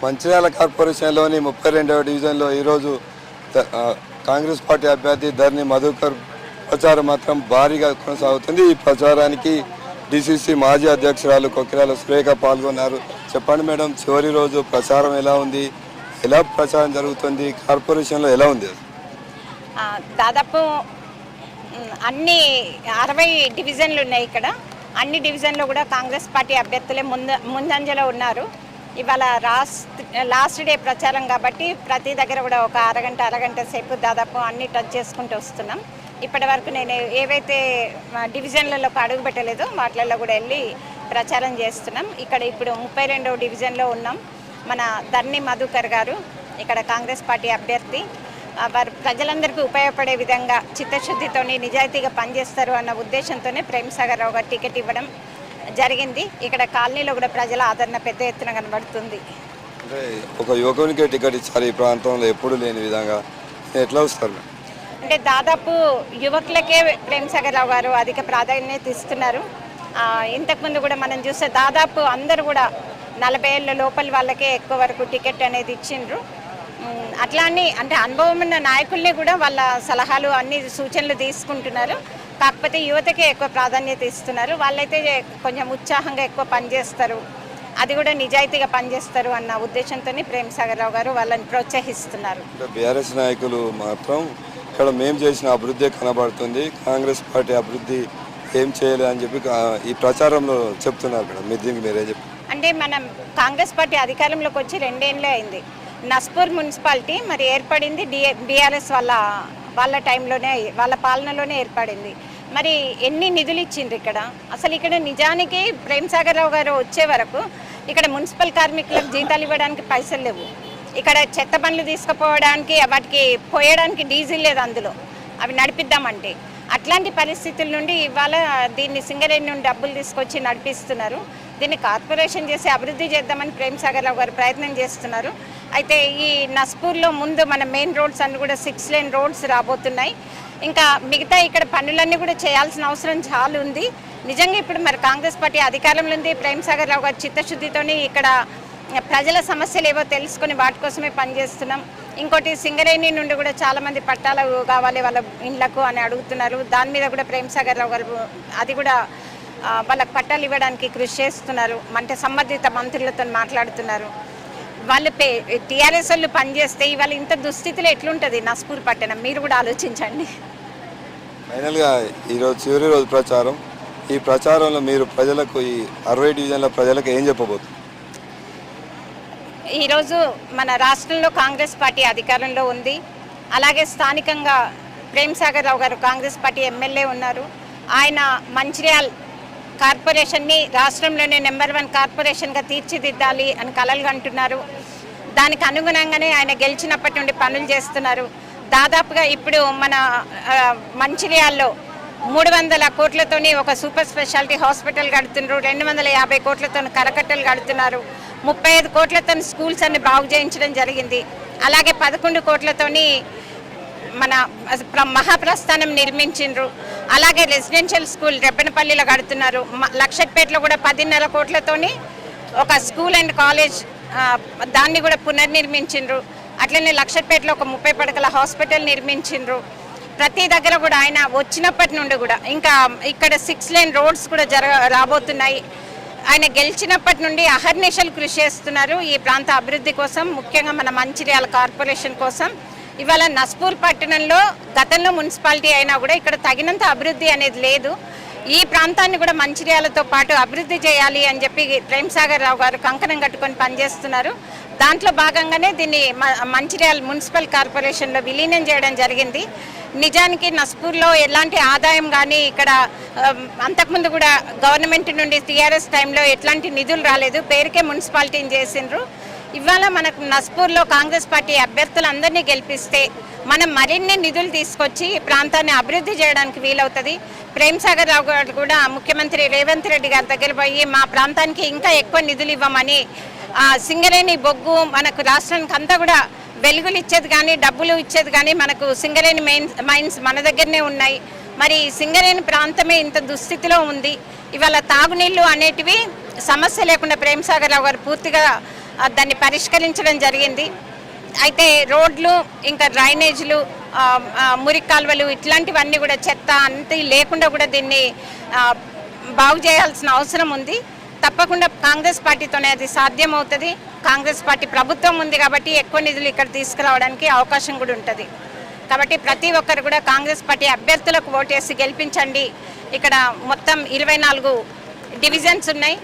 మంచిర్యాల కార్పొరేషన్లోని 32వ డివిజన్లో ఈరోజు కాంగ్రెస్ పార్టీ అభ్యర్థి ధర్ని మధుకర్ ప్రచారం మాత్రం భారీగా కొనసాగుతుంది. ఈ ప్రచారానికి డిసిసి మాజీ అధ్యక్షురాలు కొక్కిరాల సురేఖ పాల్గొన్నారు. చెప్పండి మేడం, చివరి రోజు ప్రచారం ఎలా ఉంది, ఎలా ప్రచారం జరుగుతుంది, కార్పొరేషన్లో ఎలా ఉంది? దాదాపు అన్ని 60 డివిజన్లు ఉన్నాయి. ఇక్కడ అన్ని డివిజన్లో కూడా కాంగ్రెస్ పార్టీ అభ్యర్థులే ముందంజలో ఉన్నారు. ఇవాళ లాస్ట్ డే ప్రచారం కాబట్టి ప్రతి దగ్గర కూడా ఒక అరగంట సేపు దాదాపు అన్ని టచ్ చేసుకుంటూ వస్తున్నాం. ఇప్పటి వరకు నేను ఏవైతే డివిజన్లలో అడుగు పెట్టలేదో వాటిలలో కూడా వెళ్ళి ప్రచారం చేస్తున్నాం. ఇక్కడ ఇప్పుడు 32వ డివిజన్లో ఉన్నాం. మన ధర్ని మధుకర్ గారు ఇక్కడ కాంగ్రెస్ పార్టీ అభ్యర్థి. వారు ప్రజలందరికీ ఉపయోగపడే విధంగా చిత్తశుద్ధితోని నిజాయితీగా పనిచేస్తారు అన్న ఉద్దేశంతోనే ప్రేమ్సాగర్ రావు గారు టికెట్ ఇవ్వడం జరిగింది. ఇక్కడ కాలనీలో కూడా ప్రజల ఆదరణ పెద్ద ఎత్తున కనబడుతుంది. అంటే ఒక యువకునికే టికెట్ ఇచ్చారు ఈ ప్రాంతంలో, ఎప్పుడు లేని విధంగా. ఎట్లా వస్తారు? అంటే దాదాపు యువకులకే ప్రేమ్సాగర్ రావు గారు అధిక ప్రాధాన్యత ఇస్తున్నారు. ఇంతకుముందు కూడా మనం చూస్తే దాదాపు అందరూ కూడా 40 ఏళ్ళ లోపల వాళ్ళకే ఎక్కువ వరకు టికెట్ అనేది ఇచ్చిండ్రు. అట్లా అని అంటే అనుభవం ఉన్న నాయకుల్ని కూడా వాళ్ళ సలహాలు అన్ని సూచనలు తీసుకుంటున్నారు. కాకపోతే యువతకే ఎక్కువ ప్రాధాన్యత ఇస్తున్నారు. వాళ్ళైతే కొంచెం ఉత్సాహంగా ఎక్కువ పనిచేస్తారు, అది కూడా నిజాయితీగా పనిచేస్తారు అన్న ఉద్దేశంతోనే ప్రేమ్సాగర్ రావు గారు వాళ్ళని ప్రోత్సహిస్తున్నారు. బీఆర్ఎస్ నాయకులు మాత్రం ఇక్కడ మేము చేసిన అభివృద్ధి కనబడుతుంది, కాంగ్రెస్ పార్టీ అభివృద్ధి ఏం చేయలేదు అని చెప్పి ఈ ప్రచారంలో చెప్తున్నారు మేడం. మీరు దీనికి మీరే చెప్పి అంటే మనం కాంగ్రెస్ పార్టీ అధికారంలోకి వచ్చి 2 ఏళ్ళే అయింది. నస్పూర్ మున్సిపాలిటీ మరి ఏర్పడింది బీఆర్ఎస్ వాళ్ళ టైంలోనే, వాళ్ళ పాలనలోనే ఏర్పడింది. మరి ఎన్ని నిధులు ఇచ్చిండ్రు ఇక్కడ? అసలు ఇక్కడ నిజానికి ప్రేమ్సాగర్ రావు గారు వచ్చే వరకు ఇక్కడ మున్సిపల్ కార్మికులకు జీతాలు ఇవ్వడానికి పైసలు లేవు. ఇక్కడ చెత్త బండ్లు తీసుకుపోవడానికి వాటికి పోయడానికి డీజిల్ లేదు అందులో, అవి నడిపిద్దామంటే. అట్లాంటి పరిస్థితుల నుండి ఇవాళ దీన్ని సింగరేణి నుండి డబ్బులు తీసుకొచ్చి నడిపిస్తున్నారు. దీన్ని కార్పొరేషన్ చేసి అభివృద్ధి చేద్దామని ప్రేమ్సాగర్ రావు గారు ప్రయత్నం చేస్తున్నారు. అయితే ఈ నస్పూర్లో ముందు మన మెయిన్ రోడ్స్ అన్ని కూడా 6 లేన్ రోడ్స్ రాబోతున్నాయి. ఇంకా మిగతా ఇక్కడ పనులన్నీ కూడా చేయాల్సిన అవసరం చాలా ఉంది. నిజంగా ఇప్పుడు మరి కాంగ్రెస్ పార్టీ అధికారంలో ఉంది. ప్రేమ్సాగర్ రావు గారి చిత్తశుద్ధితోని ఇక్కడ ప్రజల సమస్యలు ఏవో తెలుసుకొని వాటి కోసమే పనిచేస్తున్నాం. ఇంకోటి సింగరేణి నుండి కూడా చాలామంది పట్టాలు కావాలి వాళ్ళ ఇండ్లకు అని అడుగుతున్నారు. దాని మీద కూడా ప్రేమ్సాగర్ రావు గారు అది కూడా వాళ్ళకి పట్టాలు ఇవ్వడానికి కృషి చేస్తున్నారు. అంటే సంబంధిత మంత్రులతో మాట్లాడుతున్నారు. వాళ్ళు టీఆర్ఎస్ వాళ్ళు పనిచేస్తే ఇవాళ ఇంత దుస్థితిలో ఎట్లుంటుంది నస్పూర్ పట్టణం, మీరు కూడా ఆలోచించండి. ఫైనల్గా ఈరోజు చివరి రోజు ప్రచారం, ఈ ప్రచారంలో మీరు ప్రజలకు ఈ 60 డివిజన్ల ప్రజలకు ఏం చెప్పబోతున్నారు? ఈరోజు మన రాష్ట్రంలో కాంగ్రెస్ పార్టీ అధికారంలో ఉంది. అలాగే స్థానికంగా ప్రేమ్సాగర్ రావు గారు కాంగ్రెస్ పార్టీ ఎమ్మెల్యే ఉన్నారు. ఆయన మంచిర్యాల్ కార్పొరేషన్ని రాష్ట్రంలోనే నెంబర్ 1 కార్పొరేషన్గా తీర్చిదిద్దాలి అని కలలు అంటున్నారు. దానికి అనుగుణంగానే ఆయన గెలిచినప్పటి నుండి పనులు చేస్తున్నారు. దాదాపుగా ఇప్పుడు మన మంచిర్యాల్లో 300 కోట్లతోని ఒక సూపర్ స్పెషాలిటీ హాస్పిటల్ కడుతున్నారు. 250 కోట్లతో కరకట్టలు కడుతున్నారు. 35 కోట్లతో స్కూల్స్ అన్ని బాగు చేయించడం జరిగింది. అలాగే 11 కోట్లతోని మన మహాప్రస్థానం నిర్మించిండ్రు. అలాగే రెసిడెన్షియల్ స్కూల్ రెబ్బెనపల్లిలో కడుతున్నారు. లక్షపేటలో కూడా 10.5 కోట్లతోని ఒక స్కూల్ అండ్ కాలేజ్ దాన్ని కూడా పునర్నిర్మించిండ్రు. అట్లనే లక్షపేటలో ఒక 30 పడకల హాస్పిటల్ నిర్మించిండ్రు. ప్రతి దగ్గర కూడా ఆయన వచ్చినప్పటి నుండి కూడా ఇంకా ఇక్కడ 6 లేన్ రోడ్స్ కూడా రాబోతున్నాయి. ఆయన గెలిచినప్పటి నుండి అహర్నిశలు కృషి చేస్తున్నారు ఈ ప్రాంత అభివృద్ధి కోసం, ముఖ్యంగా మన మంచిర్యాల కార్పొరేషన్ కోసం. ఇవాళ నస్పూర్ పట్టణంలో గతంలో మున్సిపాలిటీ అయినా కూడా ఇక్కడ తగినంత అభివృద్ధి అనేది లేదు. ఈ ప్రాంతాన్ని కూడా మంచిర్యాలతో పాటు అభివృద్ధి చేయాలి అని చెప్పి ప్రేమ్సాగర్ రావు గారు కంకణం కట్టుకొని పనిచేస్తున్నారు. దాంట్లో భాగంగానే దీన్ని మంచిర్యాల మున్సిపల్ కార్పొరేషన్లో విలీనం చేయడం జరిగింది. నిజానికి నస్పూర్లో ఎలాంటి ఆదాయం కానీ ఇక్కడ అంతకుముందు కూడా గవర్నమెంట్ నుండి టీఆర్ఎస్ టైంలో ఎట్లాంటి నిధులు రాలేదు, పేరుకే మున్సిపాలిటీని చేసిండ్రు. ఇవాళ మనకు నస్పూర్లో కాంగ్రెస్ పార్టీ అభ్యర్థులందరినీ గెలిపిస్తే మనం మరిన్ని నిధులు తీసుకొచ్చి ఈ ప్రాంతాన్ని అభివృద్ధి చేయడానికి వీలవుతుంది. ప్రేమ్సాగర్ రావు గారు కూడా ముఖ్యమంత్రి రేవంత్ రెడ్డి గారి దగ్గర పోయి మా ప్రాంతానికి ఇంకా ఎక్కువ నిధులు ఇవ్వమని, సింగరేణి బొగ్గు మనకు రాష్ట్రానికి అంతా కూడా వెలుగులు ఇచ్చేది కానీ డబ్బులు ఇచ్చేది కానీ మనకు సింగరేణి మైన్స్ మన దగ్గరనే ఉన్నాయి. మరి సింగరేణి ప్రాంతమే ఇంత దుస్థితిలో ఉంది. ఇవాళ తాగునీళ్ళు అనేటివి సమస్య లేకుండా ప్రేమ్సాగర్ రావు గారు పూర్తిగా దాన్ని పరిష్కరించడం జరిగింది. అయితే రోడ్లు ఇంకా డ్రైనేజీలు మురికి కాలువలు ఇట్లాంటివన్నీ కూడా చెత్త అంతా లేకుండా కూడా దీన్ని బాగు చేయాల్సిన అవసరం ఉంది. తప్పకుండా కాంగ్రెస్ పార్టీతోనే అది సాధ్యమవుతుంది. కాంగ్రెస్ పార్టీ ప్రభుత్వం ఉంది కాబట్టి ఎక్కువ నిధులు ఇక్కడ తీసుకురావడానికి అవకాశం కూడా ఉంటుంది. కాబట్టి ప్రతి ఒక్కరు కూడా కాంగ్రెస్ పార్టీ అభ్యర్థులకు ఓటేసి గెలిపించండి. ఇక్కడ మొత్తం 24 డివిజన్స్ ఉన్నాయి,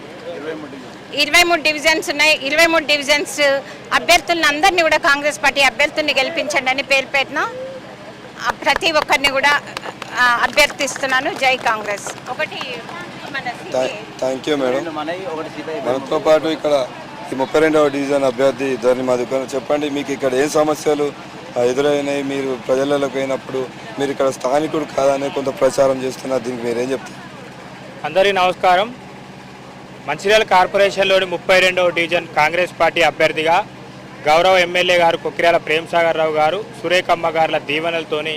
23 డివిజన్స్ ఉన్నాయి. 23 డివిజన్స్ అభ్యర్థులను అందరినీ కూడా కాంగ్రెస్ పార్టీ అభ్యర్థుల్ని గెలిపించండి అని పేరు పెట్టిన ప్రతి ఒక్కరిని కూడా అభ్యర్థిస్తున్నాను. జై కాంగ్రెస్. ఒకటి థ్యాంక్ యూ మేడం. మనతో పాటు ఇక్కడ ఈ 32వ డివిజన్ అభ్యర్థి ధరణి మధుకర్, చెప్పండి మీకు ఇక్కడ ఏ సమస్యలు ఎదురైనాయి? మీరు ప్రజలలోకి అయినప్పుడు మీరు ఇక్కడ స్థానికుడు కాదనే కొంత ప్రచారం చేస్తున్నారు, దీనికి మీరేం చెప్తారు? అందరికీ నమస్కారం. మంచిర్యాల కార్పొరేషన్లోని 32వ డివిజన్ కాంగ్రెస్ పార్టీ అభ్యర్థిగా గౌరవ ఎమ్మెల్యే గారు కొక్కిరాల ప్రేమ్సాగర్ రావు గారు, సురేఖమ్మ గారుల దీవెనలతోని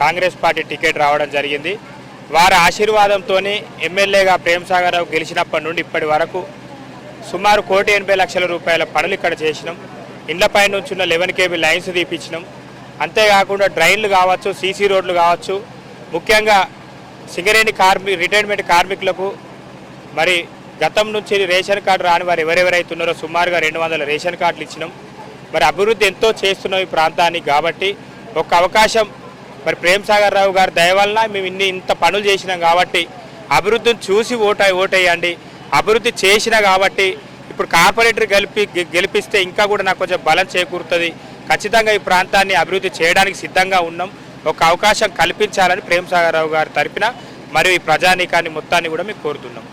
కాంగ్రెస్ పార్టీ టికెట్ రావడం జరిగింది. వారి ఆశీర్వాదంతో ఎమ్మెల్యేగా ప్రేమ్సాగర్ రావు గెలిచినప్పటి నుండి ఇప్పటి వరకు సుమారు 1,80,00,000 రూపాయల పనులు ఇక్కడ చేసినాం. ఇండ్లపై నుంచి ఉన్న 11 KB లైన్స్ తీపించినాం. అంతేకాకుండా డ్రైన్లు కావచ్చు, సీసీ రోడ్లు కావచ్చు, ముఖ్యంగా సింగరేణి రిటైర్మెంట్ కార్మికులకు మరి గతం నుంచి రేషన్ కార్డు రాని వారు ఎవరెవరైతే ఉన్నారో సుమారుగా 200 రేషన్ కార్డులు ఇచ్చినాం. మరి అభివృద్ధి ఎంతో చేస్తున్నాం ఈ ప్రాంతానికి. కాబట్టి ఒక అవకాశం మరి ప్రేమ్సాగర్ రావు గారి దయ వలన మేము ఇంత పనులు చేసినాం కాబట్టి అభివృద్ధిని చూసి ఓటేయండి. అభివృద్ధి చేసినా కాబట్టి ఇప్పుడు కార్పొరేటర్ గెలిపిస్తే ఇంకా కూడా నాకు కొంచెం బలం చేకూరుతుంది. ఖచ్చితంగా ఈ ప్రాంతాన్ని అభివృద్ధి చేయడానికి సిద్ధంగా ఉన్నాం. ఒక అవకాశం కల్పించాలని ప్రేమ్సాగర్ రావు గారి తరపున మరియు ఈ ప్రజానీకాన్ని మొత్తాన్ని కూడా మీకు కోరుతున్నాం.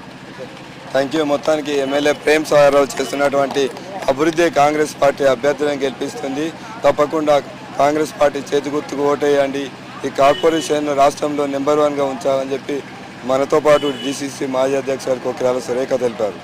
Thank you. మొత్తానికి ఎమ్మెల్యే ప్రేమ్సాగర్ రావు చేస్తున్నటువంటి అభివృద్ధి కాంగ్రెస్ పార్టీ అభ్యర్థులను గెలిపిస్తుంది. తప్పకుండా కాంగ్రెస్ పార్టీ చేతి గుర్తుకు ఓటేయండి. ఈ కార్పొరేషన్ రాష్ట్రంలో నెంబర్ 1గా ఉంచాలని చెప్పి మనతో పాటు DCC మాజీ అధ్యక్షులు కొక్కిరాల సురేఖ తెలిపారు.